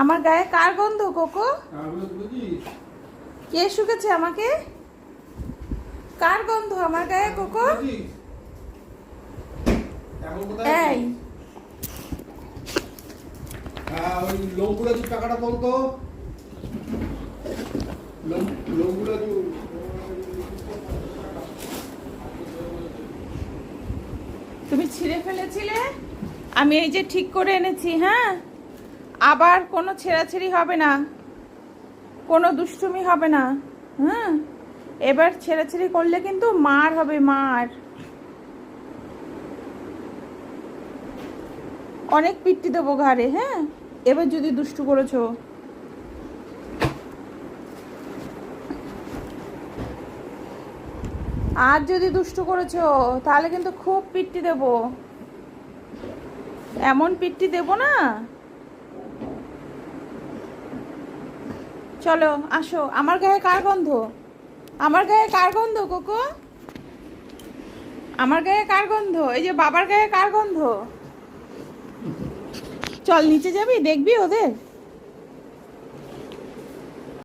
আমার গায়ে কার গন্ধ কোকো? কে শুকেছে আমাকে? কার গন্ধ আমার গায়ে কোকো? এই ওই লোকগুলো টাকাটা বলতো লোকগুলো তুমি ছিঁড়ে ফেলেছিলে, আমি এই যে ঠিক করে এনেছি। হ্যাঁ, আবার কোনো ছেঁড়াছেড়ি হবে না, কোনো দুষ্টুমি হবে না। হ্যাঁ, এবার ছেঁড়াছেড়ি করলে কিন্তু মার হবে, মার। অনেক পিট্টি দেবো ঘাড়ে। হ্যাঁ, এবার যদি দুষ্টু করেছো। আর যদি দুষ্টু করেছো তাহলে কিন্তু খুব পিট্টি দেবো, এমন পিট্টি দেবো না। চলো আসো। আমার গায়ে কার গন্ধ? আমার গায়ে কার গন্ধ কোকো? আমার গায়ে কার গন্ধ? এই যে বাবার গায়ে কার গন্ধ? চল নিচে যাবি, দেখবি ওদের।